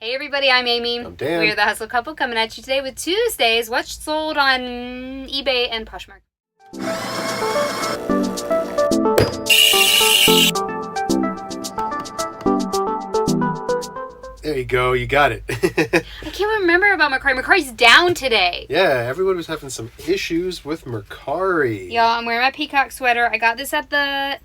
Hey everybody, I'm Amy. I'm Dan. We're the Hustle Couple coming at you today with Tuesdays. What's sold on eBay and Poshmark. There you go. You got it. I can't remember about Mercari. Mercari's down today. Yeah, everyone was having some issues with Mercari. Y'all, I'm wearing my peacock sweater. I got this at the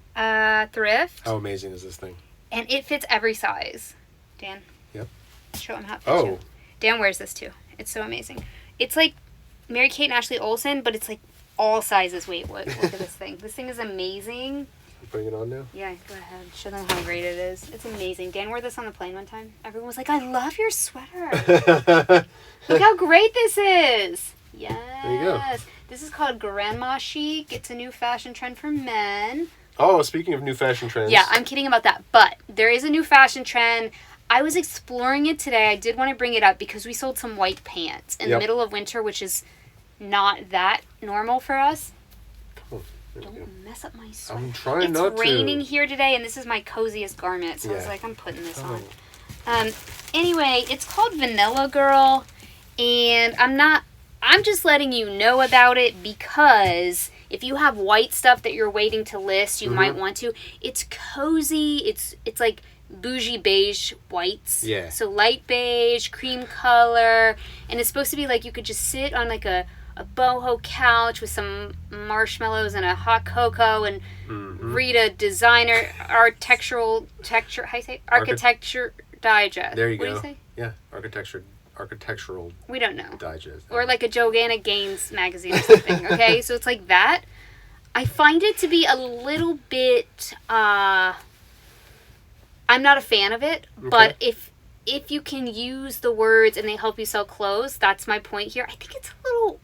thrift. How amazing is this thing? And it fits every size. Dan? Yep. Show him how it fits Oh. you. Dan wears this too. It's so amazing. It's like Mary-Kate and Ashley Olsen, but it's like all sizes. Wait, look at this thing. This thing is amazing. You putting it on now? Yeah, go ahead. Show them how great it is. It's amazing. Dan wore this on the plane one time. Everyone was like, I love your sweater. Look how great this is. Yes. There you go. This is called grandma chic. It's a new fashion trend for men. Oh, speaking of new fashion trends. Yeah, I'm kidding about that. But there is a new fashion trend. I was exploring it today. I did want to bring it up because we sold some white pants in the middle of winter, which is not that normal for us. Oh, there you go. Don't mess up my sweater. I'm trying not to. It's raining here today, and this is my coziest garment, so I was like, I'm putting this on. Anyway, it's called Vanilla Girl, and I'm just letting you know about it because if you have white stuff that you're waiting to list, you might want to. It's cozy. It's like bougie beige whites. Yeah. So light beige, cream color, and it's supposed to be like you could just sit on like a boho couch with some marshmallows and a hot cocoa and read a designer architecture digest. There you go. go. What do you say? Yeah, architectural We don't know. digest. Or like a Joanna Gaines magazine or something, okay? So it's like that. I find it to be a little bit, I'm not a fan of it, but if you can use the words and they help you sell clothes, that's my point here. I think it's a little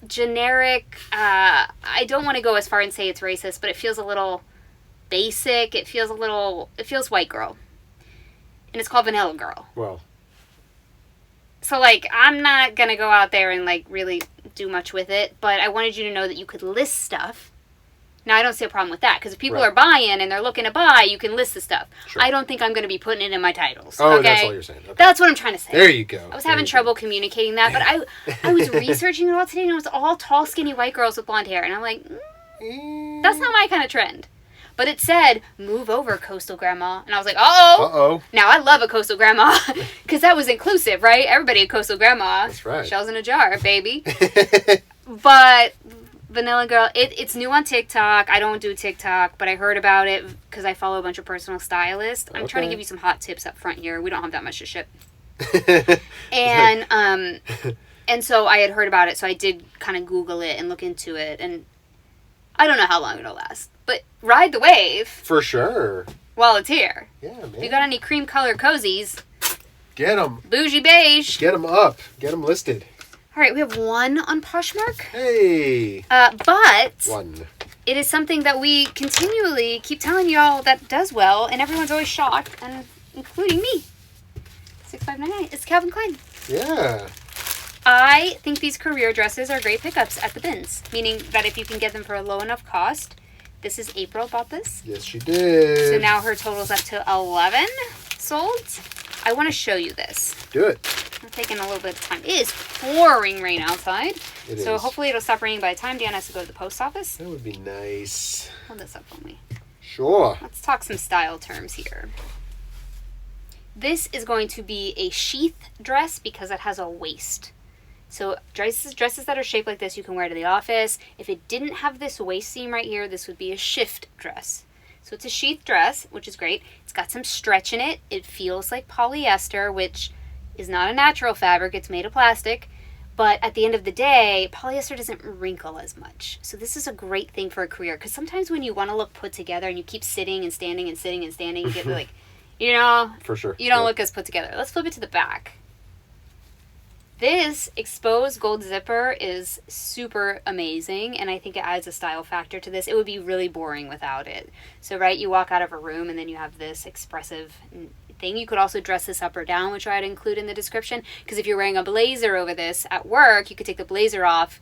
generic. I don't want to go as far and say it's racist, but it feels a little basic. It feels white girl. And it's called Vanilla Girl. Well. So, like, I'm not going to go out there and, like, really do much with it, but I wanted you to know that you could list stuff. Now, I don't see a problem with that, because if people are buying and they're looking to buy, you can list the stuff. Sure. I don't think I'm going to be putting it in my titles. Oh, okay? that's all you're saying. Okay. That's what I'm trying to say. There you go. I was having trouble communicating that, but I was researching it all today, and it was all tall, skinny white girls with blonde hair, and I'm like, that's not my kind of trend. But it said, move over, coastal grandma. And I was like, uh-oh. Now, I love a coastal grandma, because that was inclusive, right? Everybody a coastal grandma. That's right. Shells in a jar, baby. But Vanilla Girl, it's new on TikTok. I don't do TikTok, but I heard about it because I follow a bunch of personal stylists. I'm trying to give you some hot tips up front here. We don't have that much to ship. And so I had heard about it, so I did kind of Google it and look into it, and I don't know how long it'll last. But ride the wave. For sure. While it's here. Yeah, man. If you got any cream color cozies. Get them. Bougie beige. Get them up. Get them listed. All right, we have one on Poshmark. Hey. But one. It is something that we continually keep telling y'all that does well, and everyone's always shocked, and including me. 6599. It's Calvin Klein. Yeah. I think these career dresses are great pickups at the bins, meaning that if you can get them for a low enough cost. This is April bought this. Yes, she did. So now her total's up to 11 sold. I want to show you this. Do it. I'm taking a little bit of time. It is pouring rain outside. It so is. Hopefully it'll stop raining by the time Dan has to go to the post office. That would be nice. Hold this up for me. Sure. Let's talk some style terms here. This is going to be a sheath dress because it has a waist. So dresses that are shaped like this you can wear to the office. If it didn't have this waist seam right here, this would be a shift dress. So it's a sheath dress, which is great. It's got some stretch in it. It feels like polyester, which is not a natural fabric. It's made of plastic. But at the end of the day, polyester doesn't wrinkle as much. So this is a great thing for a career. Because sometimes when you want to look put together and you keep sitting and standing and sitting and standing, you get like, For sure. You don't look as put together. Let's flip it to the back. This exposed gold zipper is super amazing, and I think it adds a style factor to this. It would be really boring without it. So, right, you walk out of a room, and then you have this expressive thing. You could also dress this up or down, which I'd include in the description, because if you're wearing a blazer over this at work, you could take the blazer off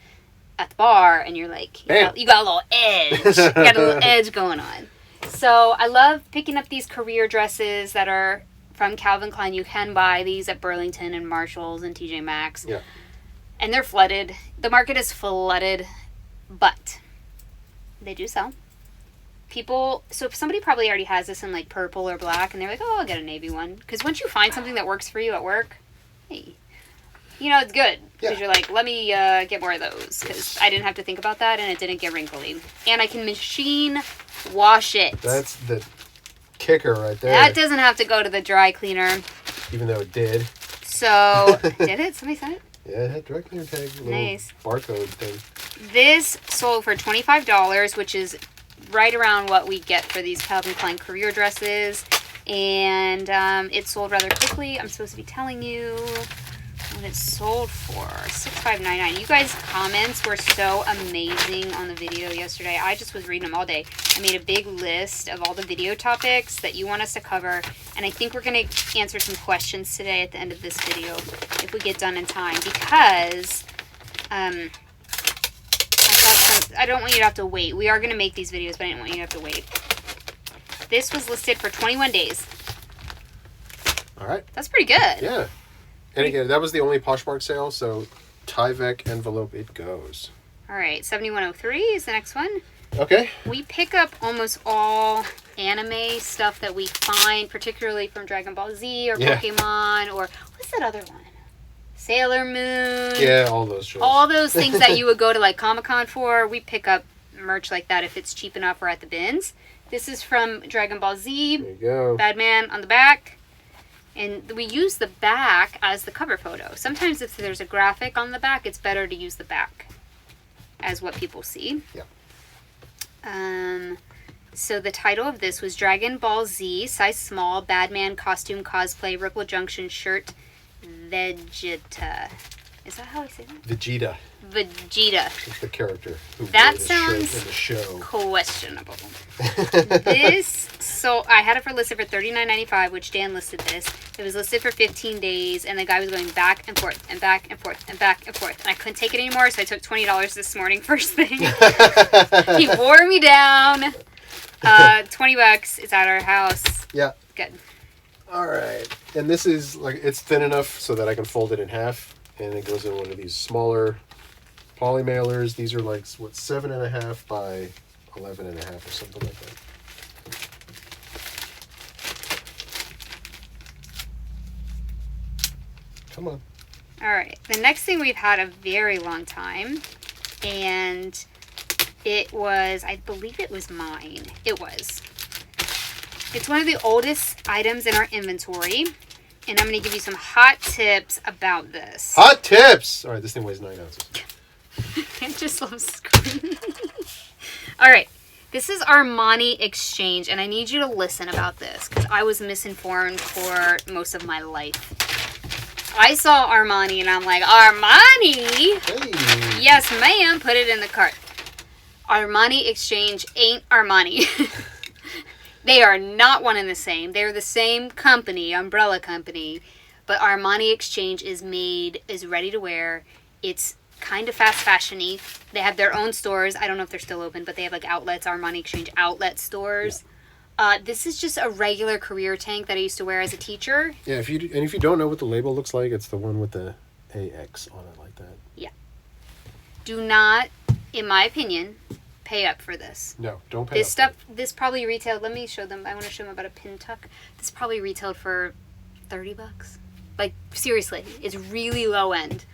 at the bar, and you're like, you got a little edge. You got a little edge going on. So I love picking up these career dresses that are from Calvin Klein. You can buy these at Burlington and Marshalls and TJ Maxx. Yeah. And they're flooded. The market is flooded, but they do sell. So if somebody probably already has this in like purple or black, and they're like, oh, I'll get a navy one. Because once you find something that works for you at work, hey, it's good. Because you're like, let me get more of those. Because I didn't have to think about that, and it didn't get wrinkly. And I can machine wash it. That's the kicker right there. That doesn't have to go to the dry cleaner. Even though it did. So, did it? Somebody said it? Yeah, it had dry cleaner tag. Nice. Barcode thing. This sold for $25, which is right around what we get for these Calvin Klein career dresses. And it sold rather quickly. I'm supposed to be telling you what it sold for. $65.99. You guys' comments were so amazing on the video yesterday. I just was reading them all day. I made a big list of all the video topics that you want us to cover. And I think we're going to answer some questions today at the end of this video if we get done in time. Because I don't want you to have to wait. We are going to make these videos, but I didn't want you to have to wait. This was listed for 21 days. All right. That's pretty good. Yeah. And again, that was the only Poshmark sale, so Tyvek envelope it goes. All right, 7103 is the next one. Okay. We pick up almost all anime stuff that we find, particularly from Dragon Ball Z or Pokemon or what's that other one? Sailor Moon. Yeah, all those shows. All those things that you would go to like Comic-Con for. We pick up merch like that if it's cheap enough or at the bins. This is from Dragon Ball Z. There you go. Batman on the back. And we use the back as the cover photo. Sometimes if there's a graphic on the back, it's better to use the back as what people see. Yeah. So the title of this was Dragon Ball Z, size small, Batman costume cosplay, Ripple Junction shirt, Vegeta. Is that how I say that? Vegeta. Vegeta. It's the character who That wore the shirt sounds in the show. questionable. So I had it for listed for $39.95, which Dan listed this. It was listed for 15 days, and the guy was going back and forth and back and forth and back and forth. And I couldn't take it anymore, so I took $20 this morning first thing. He wore me down. $20. It's at our house. Yeah. Good. All right. And this is like, it's thin enough so that I can fold it in half, and it goes in one of these smaller poly mailers. These are like, what, 7.5 by 11.5 or something like that. Come on. All right. The next thing we've had a very long time, and it was, I believe it was mine. It was. It's one of the oldest items in our inventory, and I'm going to give you some hot tips about this. Hot tips! All right, this thing weighs 9 ounces. I just love screaming. All right. This is Armani Exchange, and I need you to listen about this because I was misinformed for most of my life. I saw Armani, and I'm like, Armani? Hey. Yes, ma'am. Put it in the cart. Armani Exchange ain't Armani. They are not one and the same. They're the same company, umbrella company, but Armani Exchange is ready to wear. It's kind of fast fashion-y. They have their own stores. I don't know if they're still open, but they have like outlets, Armani Exchange outlet stores. Yeah. This is just a regular career tank that I used to wear as a teacher. Yeah, if you don't know what the label looks like, it's the one with the AX on it like that. Yeah. Do not, in my opinion, pay up for this. No, don't pay up. This stuff, this probably retailed, let me show them, I want to show them about a pin tuck. This probably retailed for $30. Like, seriously, it's really low end.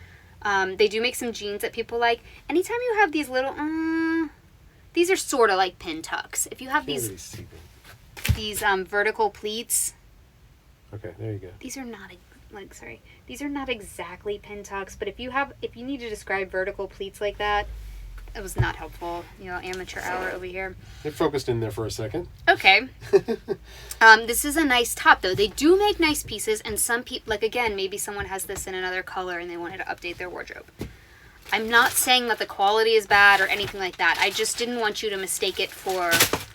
They do make some jeans that people like. Anytime you have these little, these are sort of like pin tucks. If you have these vertical pleats. Okay, there you go. These are not, these are not exactly pin tucks, but if you need to describe vertical pleats like that, it was not helpful. Amateur hour over here. It focused in there for a second. Okay. This is a nice top, though. They do make nice pieces, and some people, like, again, maybe someone has this in another color and they wanted to update their wardrobe. I'm not saying that the quality is bad or anything like that. I just didn't want you to mistake it for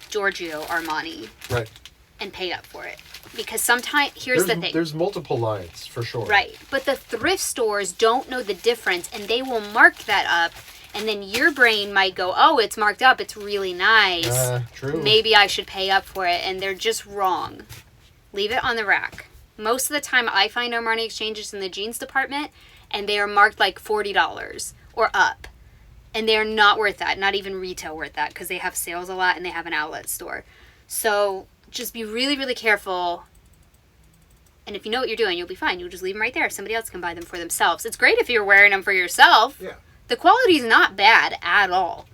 Giorgio Armani. Right. And pay up for it. Because sometimes, here's the thing. There's multiple lines, for sure. Right. But the thrift stores don't know the difference, and they will mark that up. And then your brain might go, oh, it's marked up. It's really nice. True. Maybe I should pay up for it. And they're just wrong. Leave it on the rack. Most of the time, I find Armani exchanges in the jeans department, and they are marked like $40 or up. And they're not worth that. Not even retail worth that, because they have sales a lot and they have an outlet store. So just be really, really careful. And if you know what you're doing, you'll be fine. You'll just leave them right there. Somebody else can buy them for themselves. It's great if you're wearing them for yourself. Yeah. The quality is not bad at all.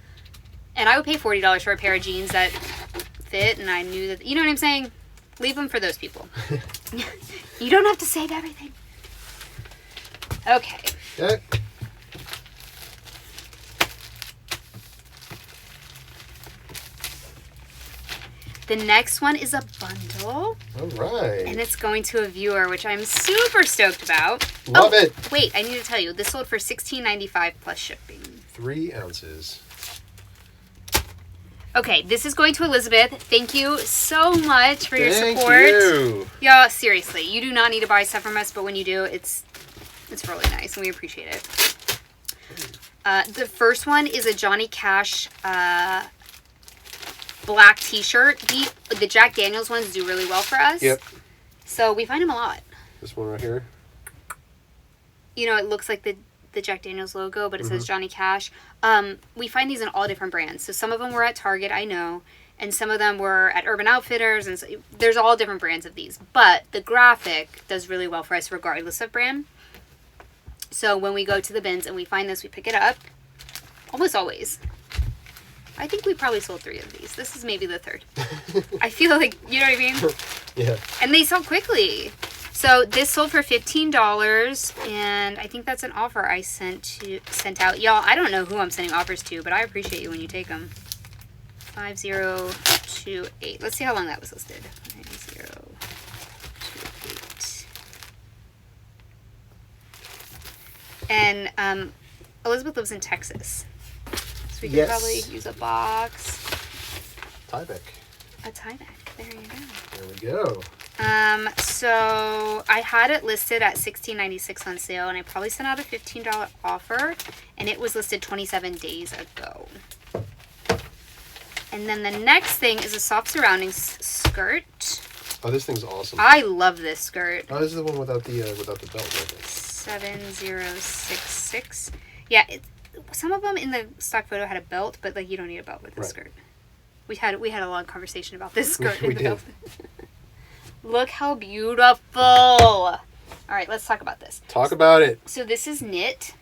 And I would pay $40 for a pair of jeans that fit, and I knew that, you know what I'm saying? Leave them for those people. You don't have to save everything. Okay. Okay. The next one is a bundle. All right. And it's going to a viewer, which I'm super stoked about. Love it. Wait, I need to tell you. This sold for $16.95 plus shipping. 3 ounces. Okay, this is going to Elizabeth. Thank you so much for your support. Thank you. Yeah, seriously. You do not need to buy stuff from us, but when you do, it's really nice, and we appreciate it. The first one is a Johnny Cash black t-shirt. The Jack Daniels ones do really well for us. Yep. So we find them a lot. This one right here. You know, it looks like the Jack Daniels logo, but it says Johnny Cash. We find these in all different brands. So some of them were at Target, I know, and some of them were at Urban Outfitters, and so there's all different brands of these. But the graphic does really well for us regardless of brand. So when we go to the bins and we find this, we pick it up. Almost always. I think we probably sold 3 of these. This is maybe the 3rd. I feel like, you know what I mean? Yeah. And they sell quickly. So this sold for $15, and I think that's an offer I sent out. Y'all, I don't know who I'm sending offers to, but I appreciate you when you take them. 5028. Let's see how long that was listed. 5028. And Elizabeth lives in Texas. So we could probably use a box. Tyvek. A Tyvek. There you go. There we go. So I had it listed at $16.96 on sale, and I probably sent out a $15 offer, and it was listed 27 days ago. And then the next thing is a soft surroundings skirt. Oh, this thing's awesome. I love this skirt. Oh, this is the one without the belt, I think. 7066. Yeah, some of them in the stock photo had a belt, but like you don't need a belt with this skirt. We had a long conversation about this skirt. We did. Look how beautiful. All right, let's talk about this. Talk about it. So this is knit.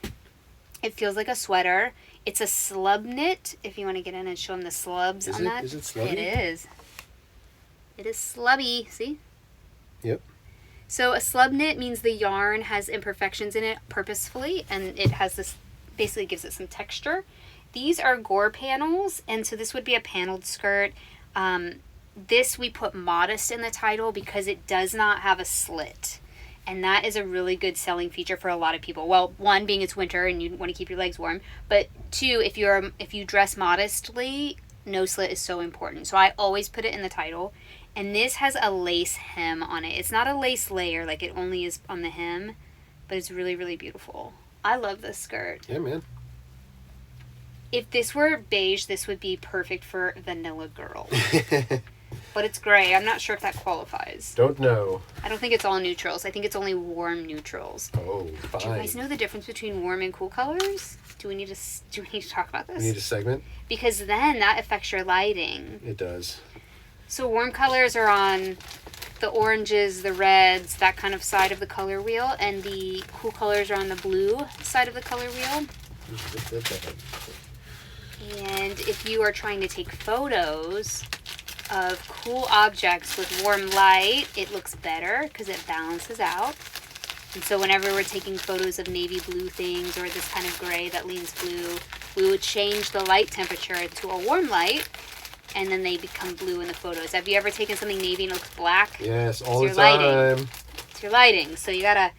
It feels like a sweater. It's a slub knit, if you want to get in and show them the slubs on that. Is it slubby? It is. It is slubby. See? Yep. So a slub knit means the yarn has imperfections in it purposefully, and it has this, basically gives it some texture. These are gore panels, and so this would be a paneled skirt. This we put modest in the title because it does not have a slit. And that is a really good selling feature for a lot of people. Well, one, being it's winter and you want to keep your legs warm. But two, if you dress modestly, no slit is so important. So I always put it in the title. And this has a lace hem on it. It's not a lace layer, like it only is on the hem. But it's really, really beautiful. I love this skirt. Yeah, man. If this were beige, this would be perfect for Vanilla Girl. But it's gray. I'm not sure if that qualifies. Don't know. I don't think it's all neutrals. I think it's only warm neutrals. Oh, fine. Do you guys know the difference between warm and cool colors? Do we need to talk about this? We need a segment? Because then that affects your lighting. It does. So warm colors are on the oranges, the reds, that kind of side of the color wheel, and the cool colors are on the blue side of the color wheel. And if you are trying to take photos of cool objects with warm light, it looks better because it balances out. And so whenever we're taking photos of navy blue things or this kind of gray that leans blue, we would change the light temperature to a warm light, and then they become blue in the photos. Have you ever taken something navy and it looks black? Yes, all the time. It's your lighting. So you gotta,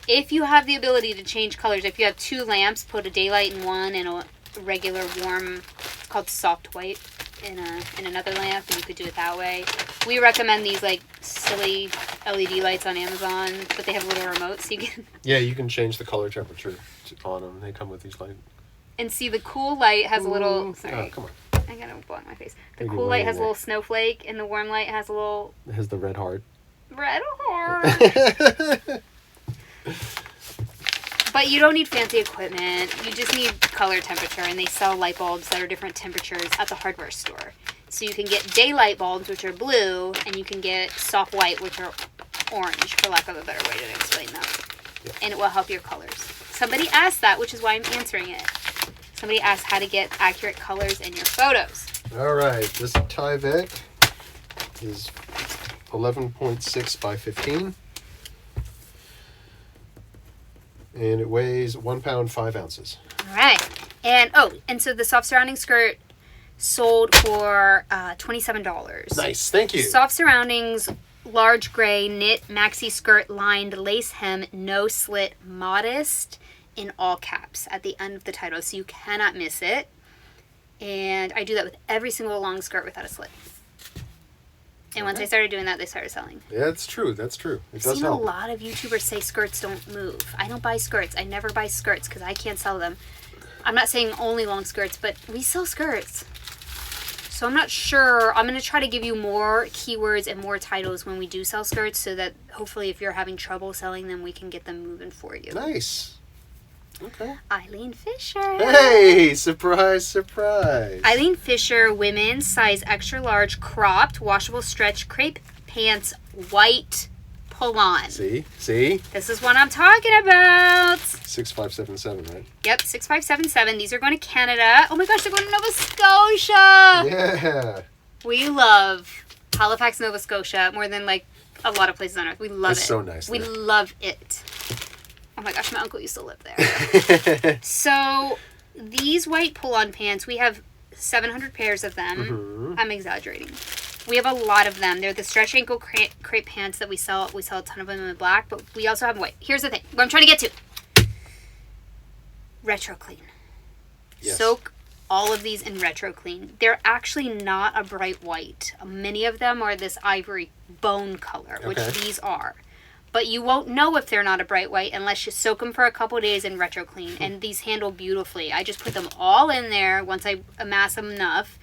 if you have the ability to change colors, if you have 2 lamps, put a daylight in one and a regular warm, it's called soft white, in another lamp, and you could do it that way. We recommend these like silly LED lights on Amazon, but they have little remotes, so you can. Yeah, you can change the color temperature on them. They come with these lights. And see, the cool light has a little... Sorry. Oh, come on. I got to block my face. The Maybe cool way light in has a there. little snowflake, and the warm light has a little It has the red heart. red heart. But you don't need fancy equipment. You just need color temperature, and they sell light bulbs that are different temperatures at the hardware store. So you can get daylight bulbs, which are blue, and you can get soft white, which are orange, for lack of a better way to explain that. Yeah. And it will help your colors. Somebody asked that, which is why I'm answering it. Somebody asked how to get accurate colors in your photos. All right, this Tyvek is 11.6 by 15. And it weighs 1 pound, 5 ounces. All right. And so the soft surrounding skirt sold for $27. Nice, thank you. Soft surroundings, large gray knit maxi skirt lined lace hem, no slit, modest, in all caps at the end of the title, so you cannot miss it. And I do that with every single long skirt without a slit. And once I started doing that, they started selling. Yeah, that's true. That's true. It I've does seen help. a lot of YouTubers say skirts don't move. I don't buy skirts. I never buy skirts because I can't sell them. I'm not saying only long skirts, but we sell skirts. So I'm not sure. I'm going to try to give you more keywords and more titles when we do sell skirts so that hopefully if you're having trouble selling them, we can get them moving for you. Nice. Okay. Eileen Fisher. Hey, surprise, surprise. Eileen Fisher, women's, size extra large, cropped, washable stretch crepe pants, white pull-on. See? This is what I'm talking about. 6577, right? Yep, 6577. These are going to Canada. Oh my gosh, they're going to Nova Scotia. Yeah. We love Halifax, Nova Scotia more than like a lot of places on earth. We love it. It's so nice We there. love it. Oh my gosh, my uncle used to live there. So these white pull-on pants, we have 700 pairs of them. Mm-hmm. I'm exaggerating. We have a lot of them. They're the stretch ankle crepe pants that we sell. We sell a ton of them in black, but we also have white. Here's the thing. What I'm trying to get to. Retro clean. Yes. Soak all of these in retro clean. They're actually not a bright white. Many of them are this ivory bone color, which Okay. these are. But you won't know if they're not a bright white unless you soak them for a couple days in retro clean. And these handle beautifully. I just put them all in there once I amass them enough.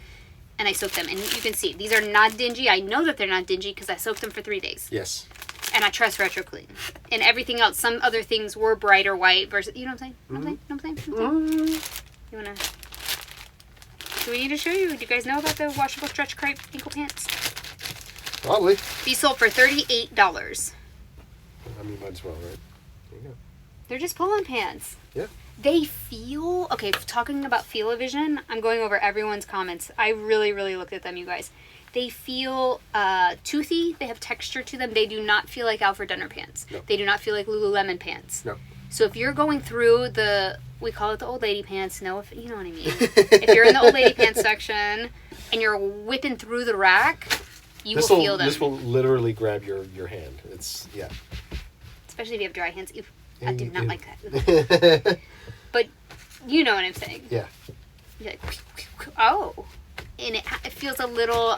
And I soak them. And you can see, these are not dingy. I know that they're not dingy because I soaked them for 3 days. Yes. And I trust retro clean. And everything else, some other things were brighter white versus, you know what I'm saying? You know what I'm saying? You want to... Do we need to show you? Do you guys know about the washable stretch crepe ankle pants? Probably. These sold for $38. I mean, might as well, right? There you go. They're just pull-on pants. Yeah. They feel... Okay, talking about feel-o-vision, I'm going over everyone's comments. I really, really looked at them, you guys. They feel toothy. They have texture to them. They do not feel like Alfred Dunner pants. No. They do not feel like Lululemon pants. No. So if you're going through the... We call it the old lady pants. No, if you know what I mean. If you're in the old lady pants section and you're whipping through the rack, you will feel them. This will literally grab your hand. It's, yeah. Especially if you have dry hands. Ew, I And do you- not like that. But you know what I'm saying. Yeah. You're like, oh. And it feels a little,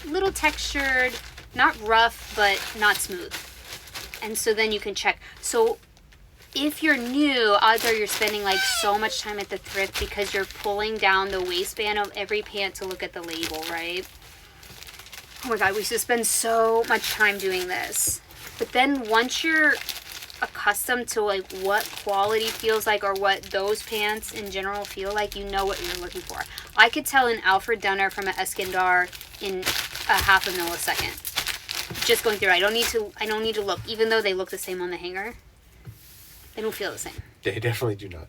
little textured, not rough, but not smooth. And so then you can check. So if you're new, odds are you're spending like so much time at the thrift because you're pulling down the waistband of every pant to look at the label, right? Oh my God, we used to spend so much time doing this. But then once you're accustomed to like what quality feels like or what those pants in general feel like, you know what you're looking for. I could tell an Alfred Dunner from an Eskandar in a half a millisecond. Just going through it. I don't need to look, even though they look the same on the hanger. They don't feel the same. They definitely do not.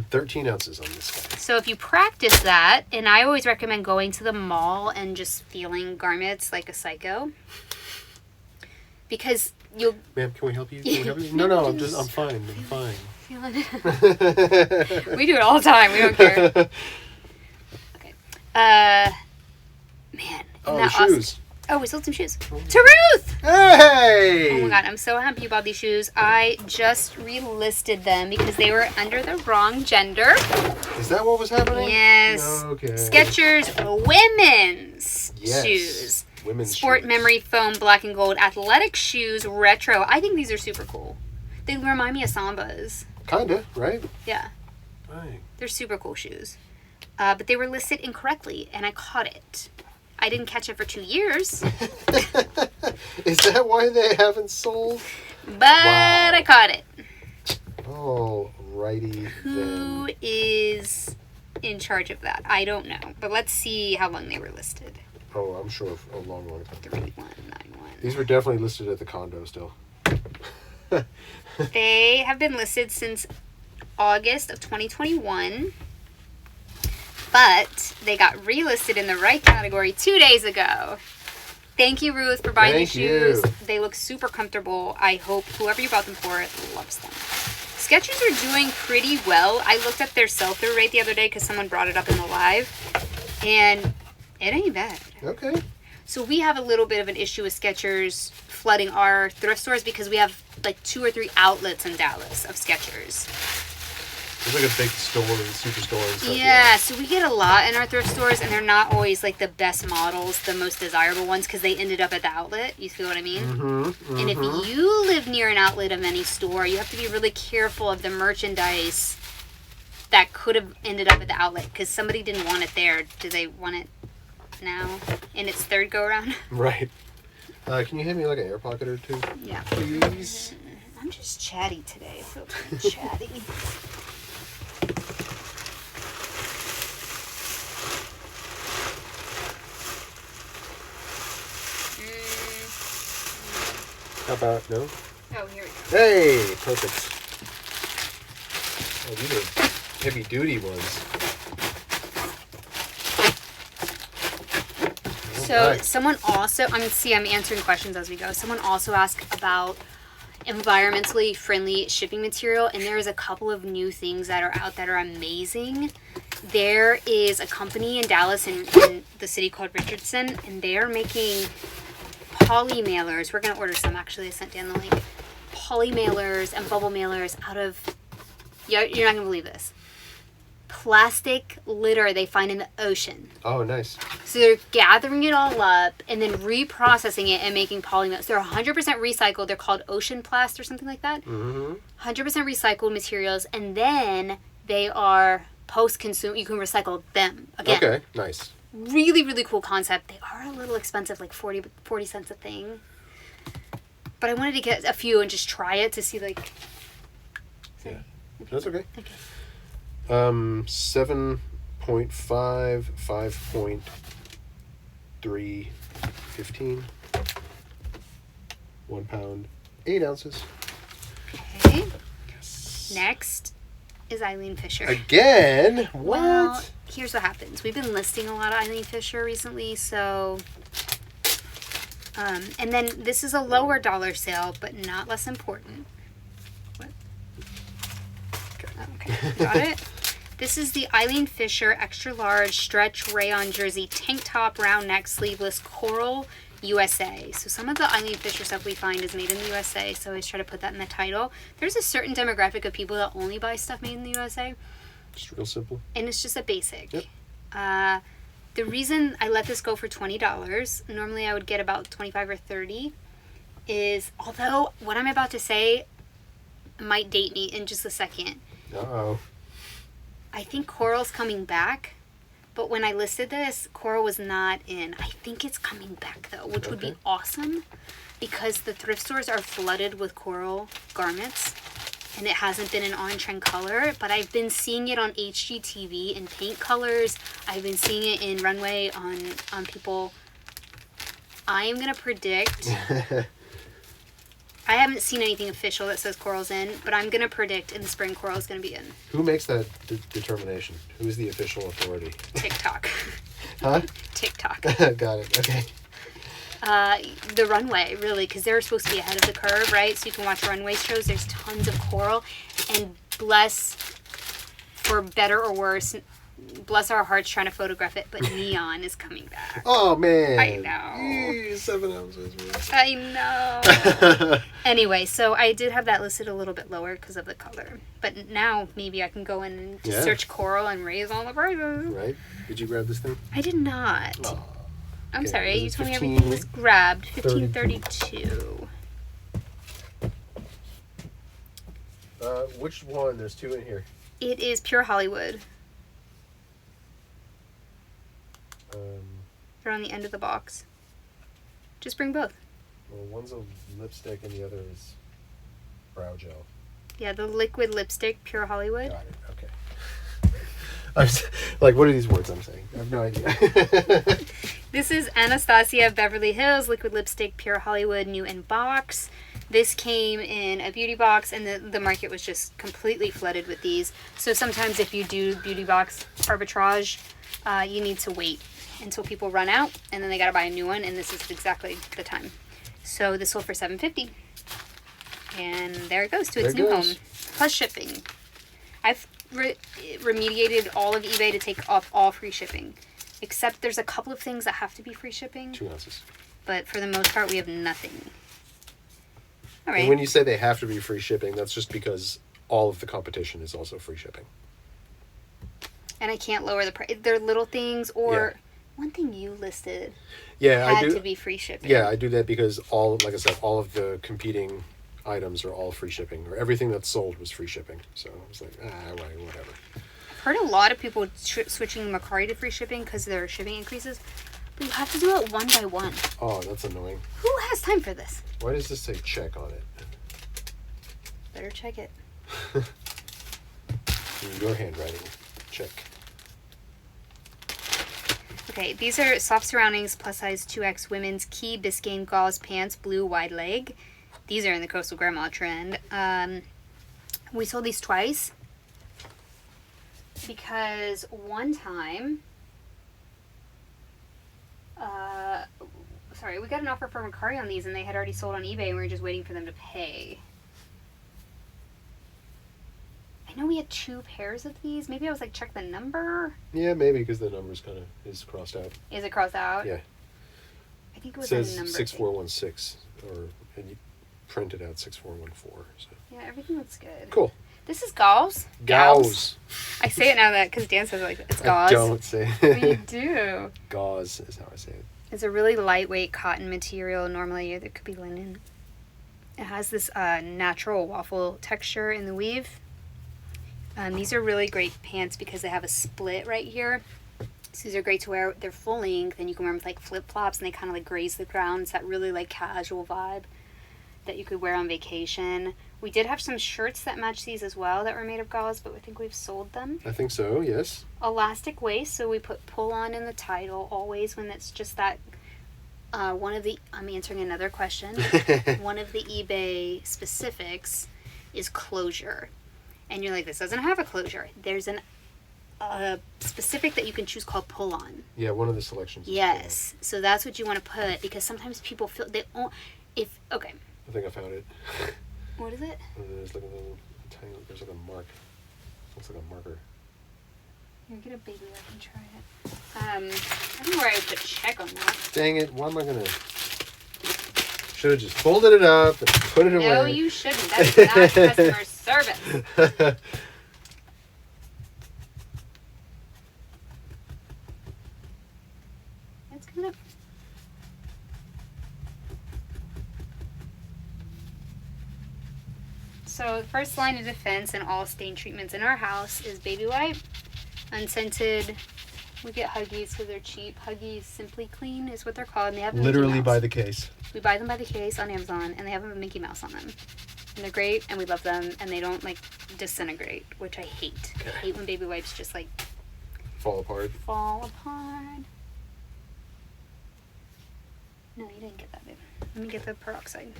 13 ounces on this guy. So if you practice that, and I always recommend going to the mall and just feeling garments like a psycho. Because you'll... Ma'am, can we help you? Can we help you? No, I'm fine. I'm fine. Feeling it. We do it all the time. We don't care. Okay. Man. Oh, that the awesome? shoes. Oh, we sold some shoes. To Ruth! Hey! Oh my God, I'm so happy you bought these shoes. I just relisted them because they were under the wrong gender. Is that what was happening? Yes. Okay. Skechers women's Yes. shoes. Women's Sport shoes. memory foam black and gold athletic shoes retro. I think these are super cool. They remind me of Sambas. Kinda, right? Yeah. Dang. They're super cool shoes. But they were listed incorrectly, and I caught it. I didn't catch it for 2 years. Is that why they haven't sold? But wow. I caught it. Oh, righty. Who is in charge of that? I don't know. But let's see how long they were listed. Oh, I'm sure a long, long time. 3191. These were definitely listed at the condo still. They have been listed since August of 2021. But they got relisted in the right category 2 days ago. Thank you, Ruth, for buying these shoes. They look super comfortable. I hope whoever you bought them for loves them. Skechers are doing pretty well. I looked at their sell-through rate the other day because someone brought it up in the live. And it ain't bad. Okay. So we have a little bit of an issue with Skechers flooding our thrift stores because we have like 2 or 3 outlets in Dallas of Skechers. It's like a big store, super store and stuff. Yeah, so we get a lot in our thrift stores, and they're not always like the best models, the most desirable ones, because they ended up at the outlet. You feel what I mean? Mm-hmm, mm-hmm. And if you live near an outlet of any store, you have to be really careful of the merchandise that could have ended up at the outlet, because somebody didn't want it there. Do they want it now in its third go-around? Right. Can you hand me like an air pocket or 2? Yeah. Please? I'm just chatty today. I feel pretty chatty. How about, no? Oh, here we go. Hey, perfect. Oh, these are heavy duty ones. So someone also, I'm answering questions as we go. Someone also asked about environmentally friendly shipping material, and there is a couple of new things that are out that are amazing. There is a company in Dallas in the city called Richardson, and they are making poly mailers. We're going to order some, actually. I sent Dan the link. Poly mailers and bubble mailers out of, you're not going to believe this, plastic litter they find in the ocean. Oh, nice. So they're gathering it all up and then reprocessing it and making poly mailers. They're 100% recycled. They're called ocean plast or something like that. Mm-hmm. 100% recycled materials, and then they are post-consumer. You can recycle them again. Okay, nice. Really, really cool concept. They are a little expensive, like 40 cents a thing. But I wanted to get a few and just try it to see, like... Yeah, that's okay. Okay. 7.5, 5.3, 15. 1 pound, 8 ounces. Okay. Yes. Next is Eileen Fisher. Again? What? Well, here's what happens. We've been listing a lot of Eileen Fisher recently, so... and then this is a lower dollar sale, but not less important. What? Okay, got it. This is the Eileen Fisher extra large stretch rayon jersey tank top, round neck, sleeveless, coral, USA. So some of the Eileen Fisher stuff we find is made in the USA, so I always try to put that in the title. There's a certain demographic of people that only buy stuff made in the USA. Just real simple. And it's just a basic. Yep. The reason I let this go for $20, normally I would get about $25 or $30, is although what I'm about to say might date me in just a second. Uh-oh. I think coral's coming back, but when I listed this, coral was not in. I think it's coming back though, which would be awesome because the thrift stores are flooded with coral garments. And it hasn't been an on-trend color, but I've been seeing it on HGTV in paint colors. I've been seeing it in runway on people. I am going to predict... I haven't seen anything official that says coral's in, but I'm going to predict in the spring coral's going to be in. Who makes that determination? Who's the official authority? TikTok. Huh? TikTok. Got it. Okay. The runway, really, because they're supposed to be ahead of the curve, right? So you can watch runway shows. There's tons of coral, and bless, for better or worse, bless our hearts trying to photograph it, but neon is coming back. Oh, man. I know. 7 ounces. I know. Anyway, so I did have that listed a little bit lower because of the color. But now maybe I can go in and just search coral and raise all the prices. Right. Did you grab this thing? I did not. Oh. I'm Okay, sorry, you told me 15, everything was grabbed. 1532. Which one? There's 2 in here. It is pure Hollywood. They're on the end of the box. Just bring both. Well, one's a lipstick and the other is brow gel. Yeah, the liquid lipstick, pure Hollywood. Got it. Okay. I was like, what are these words I'm saying? I have no idea. This is Anastasia Beverly Hills liquid lipstick, pure Hollywood, new in box. This came in a beauty box, and the market was just completely flooded with these. So sometimes if you do beauty box arbitrage, you need to wait until people run out, and then they gotta buy a new one, and this is exactly the time. So this sold for $7.50, and there it goes to its new home, plus shipping. I've remediated all of eBay to take off all free shipping, except there's a couple of things that have to be free shipping. 2 ounces. But for the most part, we have nothing. All right. And when you say they have to be free shipping, that's just because all of the competition is also free shipping. And I can't lower the price. They're little things, or one thing you listed. Yeah, had I do. To be free shipping. Yeah, I do that because like I said, all of the competing items are all free shipping, or everything that's sold was free shipping. So I was like, whatever. I've heard a lot of people switching Mercari to free shipping because their shipping increases, but you have to do it one by one. Oh, that's annoying. Who has time for this? Why does this say check on it? Better check it. Your handwriting. Check. Okay, these are soft surroundings, plus size 2X women's key Biscayne gauze pants, blue wide leg. These are in the coastal grandma trend. We sold these twice because one time, we got an offer from Mercari on these, and they had already sold on eBay, and we were just waiting for them to pay. I know we had 2 pairs of these. Maybe I was like, check the number. Yeah, maybe because the number's kind of is crossed out. Is it crossed out? Yeah. I think it was It says a number 6416, and you printed out 6414. So. Yeah, everything looks good. Cool. This is gauze. Gauze. I say it now that because Dan says it like it's gauze. I don't say But you do. Gauze is how I say it. It's a really lightweight cotton material. Normally, it could be linen. It has this natural waffle texture in the weave. These are really great pants because they have a split right here. So these are great to wear. They're full length, and you can wear them with like flip flops, and they kind of like graze the ground. It's that really like casual vibe that you could wear on vacation. We did have some shirts that match these as well that were made of gauze, but I think we've sold them. I think so, yes. Elastic Waist, so we put pull on in the title always when it's just that. I'm answering another question. One of the eBay specifics is closure. And you're like, this doesn't have a closure. There's a specific that you can choose called pull on. Yeah, one of the selections. Yes. So that's what you want to put, because sometimes people feel okay. I think I found it. What is it? There's like a little tiny, there's like a mark. Looks like a marker. Here, get a baby wipe and try it. I don't know where I would put check on that. Dang it, why am I gonna... Should have just folded it up and put it away. No, you shouldn't. That's not customer service. It's kind of... So the first line of defense in all stain treatments in our house is baby wipe, unscented. We get Huggies because they're cheap. Huggies Simply Clean is what they're called. And they have literally by the case. We buy them by the case on Amazon, and they have a Mickey Mouse on them. And they're great, and we love them, and they don't like disintegrate, which I hate. Okay. I hate when baby wipes just like fall apart. No, you didn't get that, babe. Let me get the peroxide.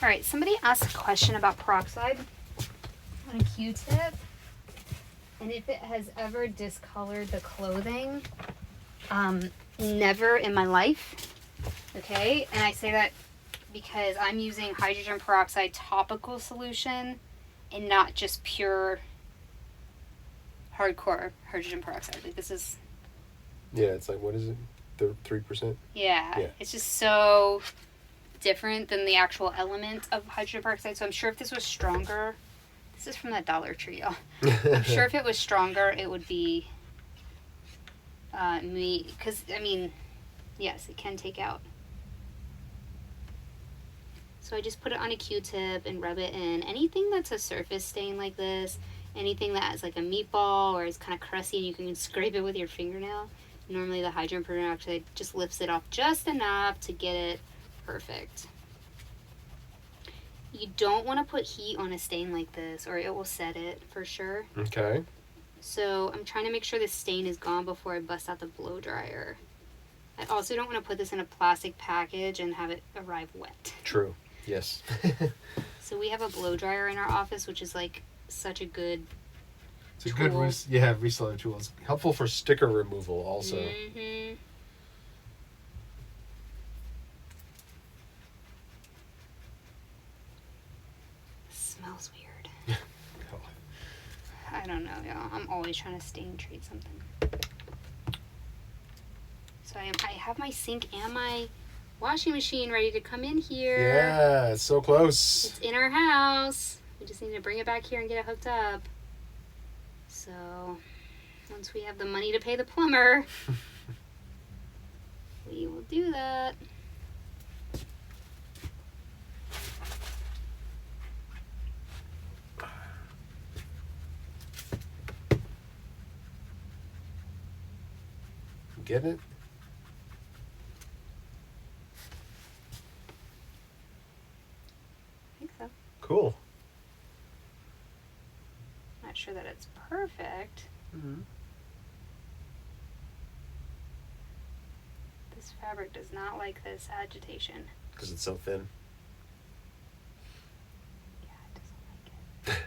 All right, somebody asked a question about peroxide on a Q-tip, and if it has ever discolored the clothing. Never in my life. Okay, and I say that because I'm using hydrogen peroxide topical solution and not just pure hardcore hydrogen peroxide. Like this is... Yeah, it's like, what is it? 3%? Yeah, it's just so different than the actual element of hydrogen peroxide. So I'm sure if this was stronger... This is from that Dollar Tree, y'all. I'm sure if it was stronger, it would be me. Because, I mean, yes, it can take out. So I just put it on a Q-tip and rub it in. Anything that's a surface stain like this, anything that is like a meatball or is kind of crusty and you can scrape it with your fingernail. Normally the hydro improvement actually just lifts it off just enough to get it perfect. You don't want to put heat on a stain like this or it will set it for sure. Okay. So I'm trying to make sure the stain is gone before I bust out the blow dryer. I also don't want to put this in a plastic package and have it arrive wet. True. Yes. So we have a blow dryer in our office, which is like such a good It's a tool. good reseller tool. It's helpful for sticker removal also. Mm-hmm. Smells weird. I don't know, y'all. I'm always trying to stain treat something. So I have my sink and my washing machine ready to come in here. Yeah, it's so close. It's in our house. We just need to bring it back here and get it hooked up. So once we have the money to pay the plumber, we will do that. Getting it? I think so. Cool. Not sure that it's perfect. Mm-hmm. This fabric does not like this agitation. Because it's so thin. Yeah, it doesn't like it.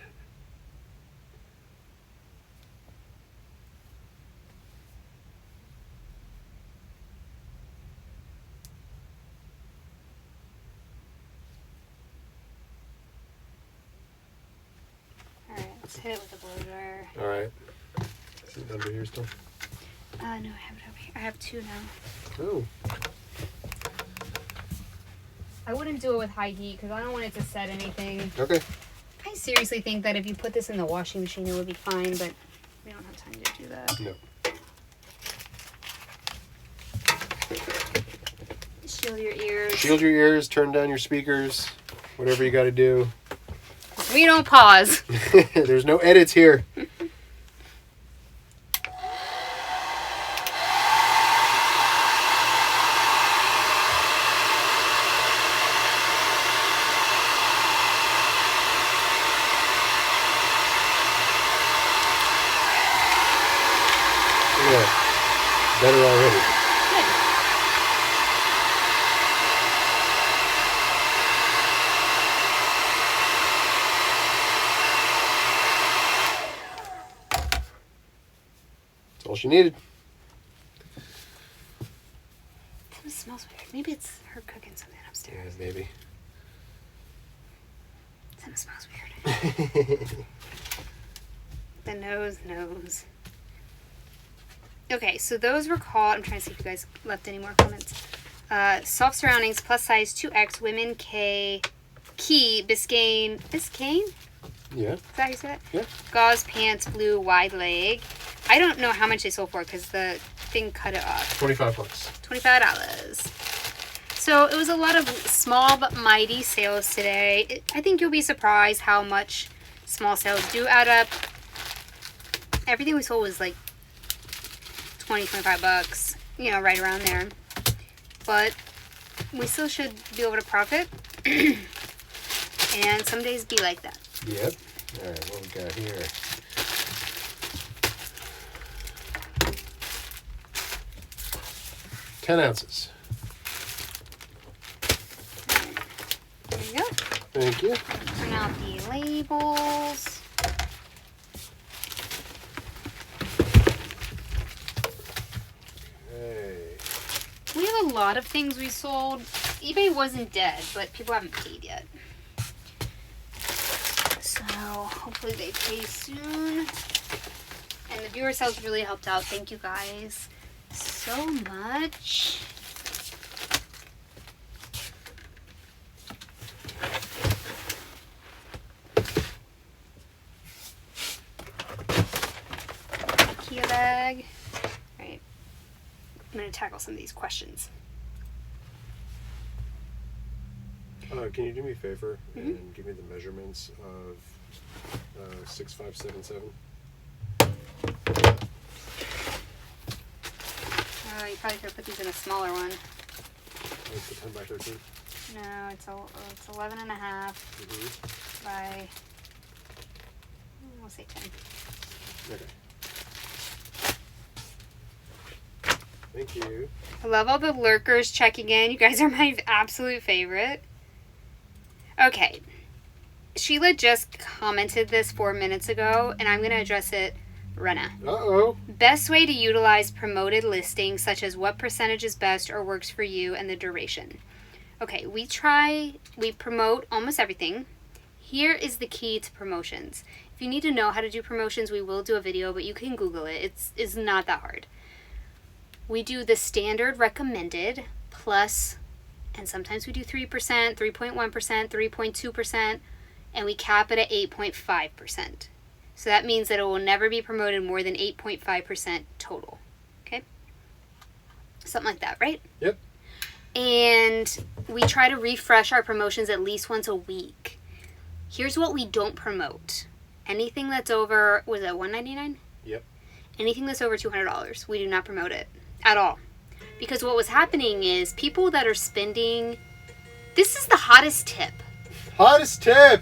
Alright, let's hit it with a blow dryer. All right. Is it under here still? No, I have it over here. I have two now. Oh. I wouldn't do it with high heat because I don't want it to set anything. Okay. I seriously think that if you put this in the washing machine, it would be fine, but we don't have time to do that. No. Shield your ears. Shield your ears, turn down your speakers, whatever you got to do. We don't pause. There's no edits here. Yeah. Better already. Good. That's all she needed. It smells weird. Maybe it's her cooking something Yeah, upstairs. maybe. Something smells weird. The nose knows. Okay, so those were called, I'm trying to see if you guys left any more comments. Soft Surroundings, plus size 2X, women K, Key, Biscayne, Yeah. is that how you say that? Yeah. Gauze pants, blue, wide leg. I don't know how much they sold for because the thing cut it off. $25. $25. So it was a lot of small but mighty sales today. I think you'll be surprised how much small sales do add up. Everything we sold was like 20, 25 bucks, you know, right around there. But we still should be able to profit. And some days be like that. Yep. All right, what we got here? Ten ounces. There you go. Thank you. Print out the labels. Hey. We have a lot of things we sold. eBay wasn't dead, but people haven't paid yet. So hopefully they pay soon. And the viewer sales really helped out. Thank you guys so much. IKEA bag. All right. I'm going to tackle some of these questions. Can you do me a favor Mm-hmm. and give me the measurements of 6577? Oh, you probably could have put these in a smaller one. It's the 10 by 13. No, it's 11 and a half Mm-hmm. by, we'll say 10. Okay. Thank you. I love all the lurkers checking in. You guys are my absolute favorite. Okay. Sheila just commented this 4 minutes ago, and I'm going to address it right now. Uh-oh. Best way to utilize promoted listings, such as what percentage is best or works for you and the duration. Okay, we promote almost everything. Here is the key to promotions. If you need to know how to do promotions, we will do a video, but you can Google it. It's not that hard. We do the standard recommended plus, and sometimes we do 3%, 3.1%, 3.2%, and we cap it at 8.5%. So that means that it will never be promoted more than 8.5% total. Okay? Something like that, right? Yep. And we try to refresh our promotions at least once a week. Here's what we don't promote. Anything that's over, was it $199? Yep. Anything that's over $200, we do not promote it at all. Because what was happening is people that are spending, this is the hottest tip. Hottest tip!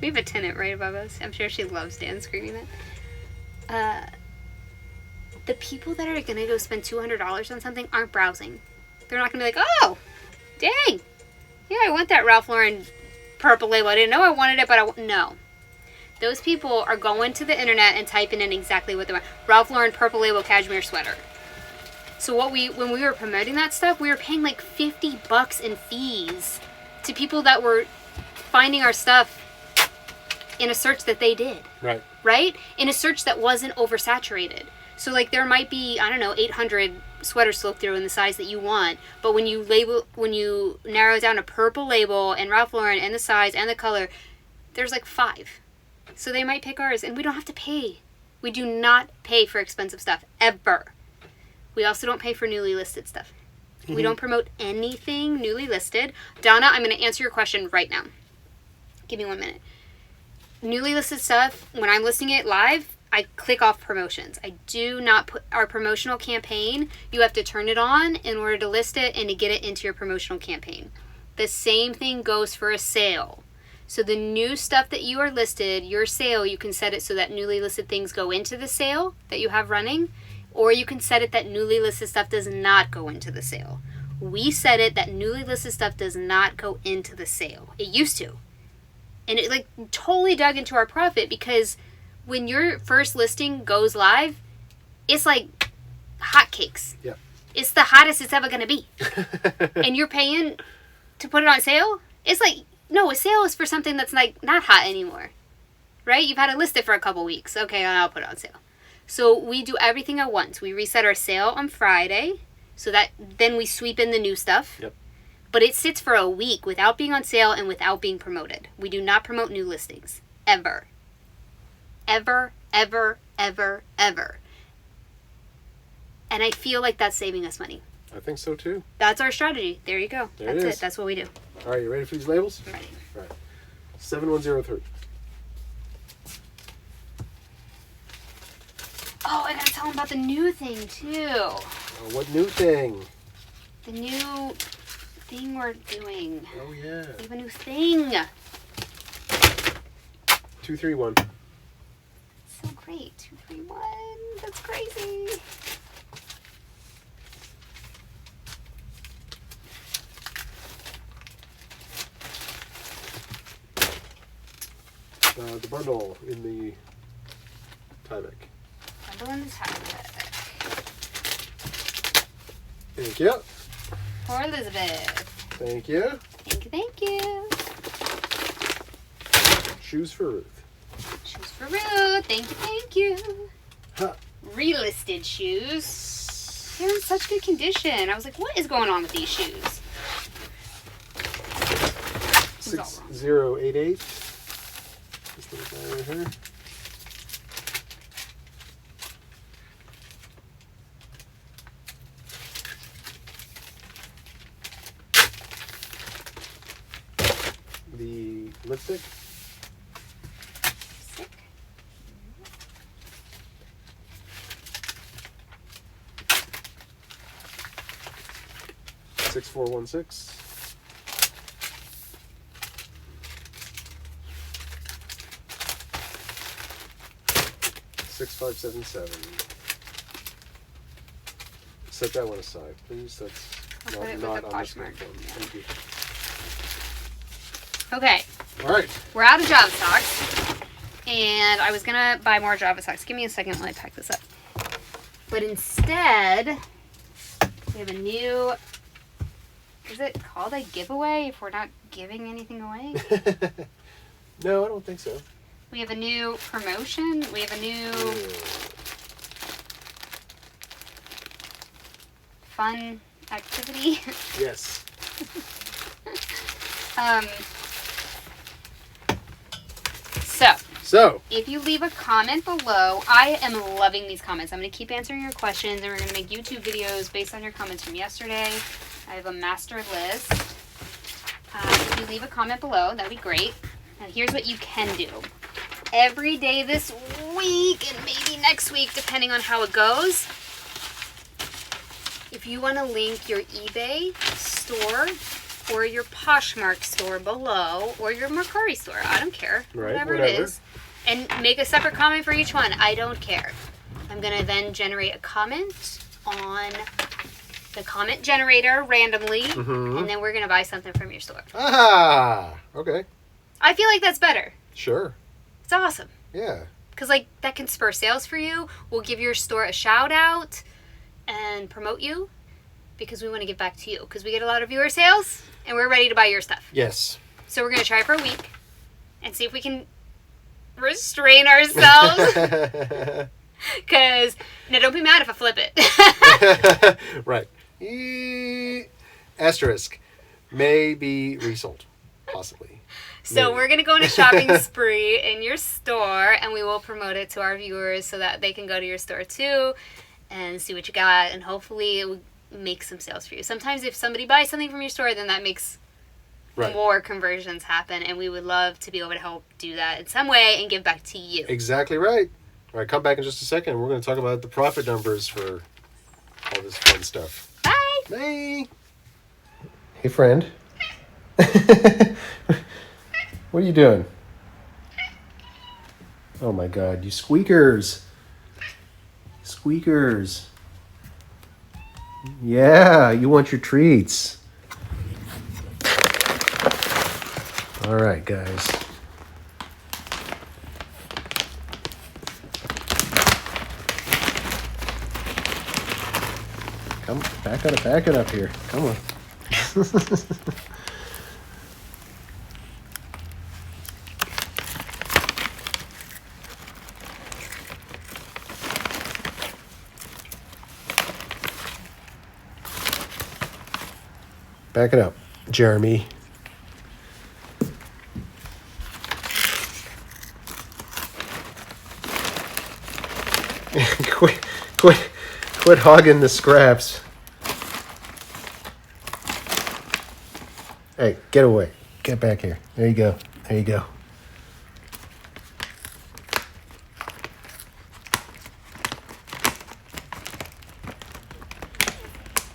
We have a tenant right above us. I'm sure she loves Dan screaming that. The people that are going to go spend $200 on something aren't browsing. They're not going to be like, oh, dang. Yeah, I want that Ralph Lauren purple label. I didn't know I wanted it, but no. Those people are going to the internet and typing in exactly what they want. Ralph Lauren purple label cashmere sweater. So when we were promoting that stuff, we were paying like $50 in fees to people that were finding our stuff in a search that they did. Right. Right? In a search that wasn't oversaturated. So like there might be, 800 sweaters to look through in the size that you want, but when you narrow it down to purple label and Ralph Lauren and the size and the color, there's like 5. So they might pick ours, and we don't have to pay. We do not pay for expensive stuff, ever. We also don't pay for newly listed stuff. We don't promote anything newly listed. Donna, I'm going to answer your question right now. Give me 1 minute. Newly listed stuff, when I'm listing it live, I click off promotions. I do not put our promotional campaign. You have to turn it on in order to list it and to get it into your promotional campaign. The same thing goes for a sale. So the new stuff that you are listed, your sale, you can set it so that newly listed things go into the sale that you have running, or you can set it that newly listed stuff does not go into the sale. We set it that newly listed stuff does not go into the sale. It used to. And it like totally dug into our profit because when your first listing goes live, it's like hotcakes. Yep. It's the hottest it's ever going to be. And you're paying to put it on sale? It's like, no, a sale is for something that's like not hot anymore. Right? You've had to list it for a couple weeks. Okay, I'll put it on sale. So we do everything at once. We reset our sale on Friday so that then we sweep in the new stuff. Yep. But it sits for a week without being on sale and without being promoted. We do not promote new listings. Ever. Ever, ever, ever, ever. And I feel like that's saving us money. I think so too. That's our strategy. There you go. There That's it is. it. That's what we do. All right, you ready for these labels? I'm ready. All right. 7103. Oh, I gotta tell them about the new thing too. What new thing? The new thing we're doing. Oh, yeah. We have a new thing. 231. So great. 231. That's crazy. The bundle in the Tyvek. Bundle in the Tyvek. Thank you. For Elizabeth. Thank you. Thank you, thank you. Shoes for Ruth. Shoes for Ruth. Thank you, thank you. Huh. Relisted shoes. They're in such good condition. I was like, what is going on with these shoes? 6088. This little guy right here. the lipstick. Sick. 6416. 6577. Set that one aside, please. That's I'll put it not with the on this Poshmark. one. Yeah. Thank you. Okay, All right. we're out of Java socks, and I was gonna buy more Java socks. Give me a second while I pack this up. But instead, we have a new. Is it called a giveaway if we're not giving anything away? No, I don't think so. We have a new promotion. We have a new fun activity. Yes. So, if you leave a comment below, I am loving these comments. I'm going to keep answering your questions, and we're going to make YouTube videos based on your comments from yesterday. I have a master list. If you leave a comment below, that would be great. Now, here's what you can do. Every day this week, and maybe next week, depending on how it goes, if you want to link your eBay store or your Poshmark store below, or your Mercari store, I don't care, Right, whatever it is, and make a separate comment for each one, I don't care. I'm going to then generate a comment on the comment generator randomly, and then we're going to buy something from your store. Ah, okay. I feel like that's better. Sure. It's awesome. Yeah. Because, like, that can spur sales for you. We'll give your store a shout out and promote you because we want to give back to you. Because we get a lot of viewer sales and we're ready to buy your stuff. Yes. So we're going to try for a week and see if we can restrain ourselves. Because, now don't be mad if I flip it. Right. Asterisk. May be resold. Possibly. So Maybe. we're going to go on a shopping spree in your store, and we will promote it to our viewers so that they can go to your store too and see what you got, and hopefully it will make some sales for you. Sometimes if somebody buys something from your store, then that makes more conversions happen, and we would love to be able to help do that in some way and give back to you. Exactly right. All right, come back in just a second. We're going to talk about the profit numbers for all this fun stuff. Bye! Bye! Hey, friend. What are you doing? Oh my God, you squeakers. Squeakers. Yeah, you want your treats. All right, guys. Come, back it up here. Come on. Back it up, Jeremy. quit hogging the scraps. Hey, get away. Get back here. There you go. There you go.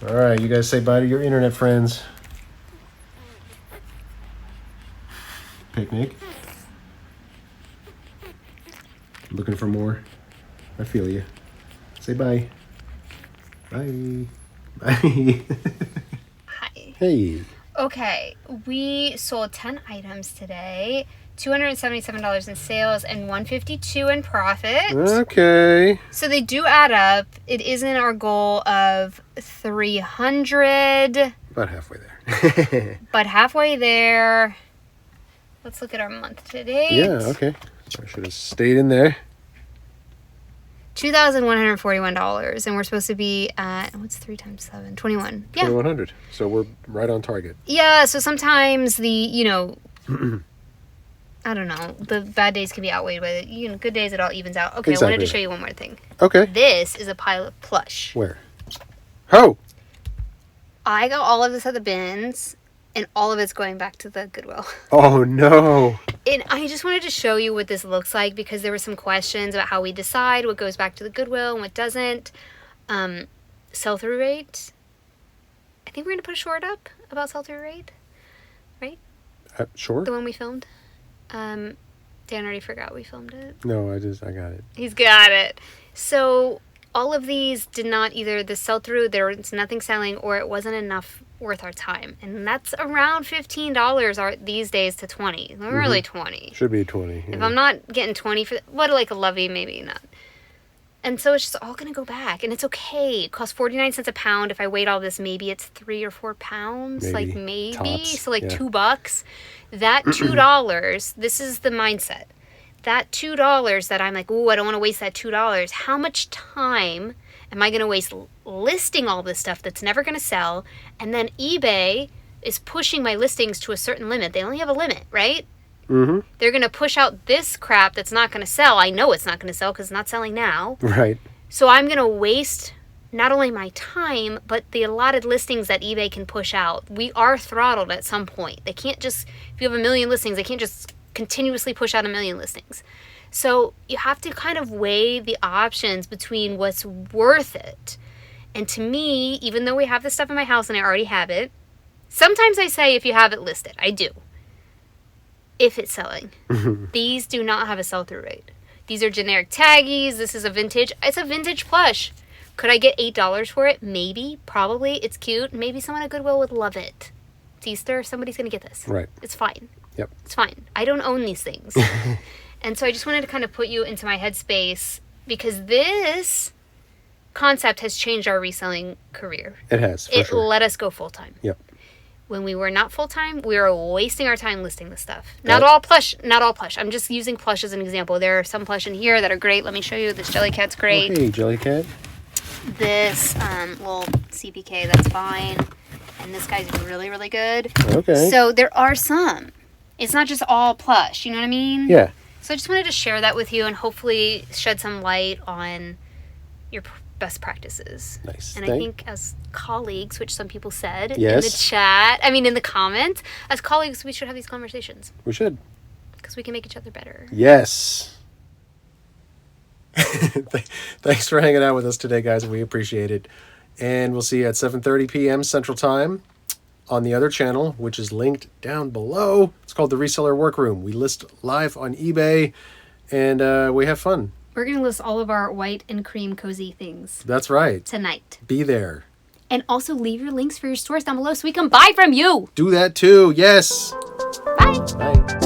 All right, you guys say bye to your internet friends. Picnic. Looking for more? I feel you. Say bye. Bye. Bye. Hi. Hey. Okay, we sold 10 items today, $277 in sales and $152 in profit. Okay. So they do add up. It isn't our goal of 300, About halfway there. but halfway there. Let's look at our month to date. Yeah, okay. I should have stayed in there. $2,141, and we're supposed to be at, what's 3 times 7? 21. Yeah. 2,100. So we're right on target. Yeah, so sometimes the, I don't know, the bad days can be outweighed by the, good days, it all evens out. Okay, I wanted to show you one more thing. Okay. This is a pile of plush. Where? Oh! I got all of this at the bins, and all of it's going back to the Goodwill. Oh, no. And I just wanted to show you what this looks like because there were some questions about how we decide what goes back to the Goodwill and what doesn't. Sell-through rate. I think we're going to put a short up about sell-through rate, right? Sure. The one we filmed. Dan already forgot we filmed it. No, I got it. He's got it. So all of these did not either the sell-through, there was nothing selling, or it wasn't enough worth our time. And that's around $15 these days to $20. Really 20. Should be 20. Yeah. If I'm not getting 20 for what, like a Lovey, maybe not. And so it's just all going to go back. And it's okay. It costs 49 cents a pound. If I weighed all this, maybe it's 3 or 4 pounds. Maybe. Tops. So like yeah. $2. That $2, this is the mindset. That $2 that I'm like, ooh, I don't want to waste that $2. How much time am I going to waste listing all this stuff that's never going to sell? And then eBay is pushing my listings to a certain limit. They only have a limit, right? Mm-hmm. They're going to push out this crap that's not going to sell. I know it's not going to sell because it's not selling now. Right. So I'm going to waste not only my time, but the allotted listings that eBay can push out. We are throttled at some point. They can't just, if you have 1 million listings, they can't just continuously push out 1 million listings. So you have to kind of weigh the options between what's worth it. And to me, even though we have this stuff in my house and I already have it, sometimes I say if you have it listed, I do. If it's selling. These do not have a sell-through rate. These are generic taggies. This is a vintage. It's a vintage plush. Could I get $8 for it? Maybe. Probably. It's cute. Maybe someone at Goodwill would love it. It's Easter. Somebody's going to get this. Right. It's fine. Yep. It's fine. I don't own these things. And so I just wanted to kind of put you into my headspace because this concept has changed our reselling career. It has, for sure. Let us go full-time. Yep. When we were not full-time, we were wasting our time listing this stuff. Not all plush. I'm just using plush as an example. There are some plush in here that are great. Let me show you. This Jellycat's great. Oh, hey, Jellycat. This little CPK, that's fine. And this guy's really, really good. Okay. So there are some. It's not just all plush. You know what I mean? Yeah. So I just wanted to share that with you and hopefully shed some light on your best practices. Nice. And I think as colleagues, which some people said Yes. in the chat, in the comments, as colleagues, we should have these conversations. We should. Because we can make each other better. Yes. Thanks for hanging out with us today, guys. We appreciate it. And we'll see you at 7:30 p.m. Central Time on the other channel, which is linked down below. It's called the Reseller Workroom. We list live on eBay, and we have fun. We're going to list all of our white and cream cozy things. That's right. Tonight. Be there. And also leave your links for your stores down below so we can buy from you. Do that too. Yes. Bye. Bye.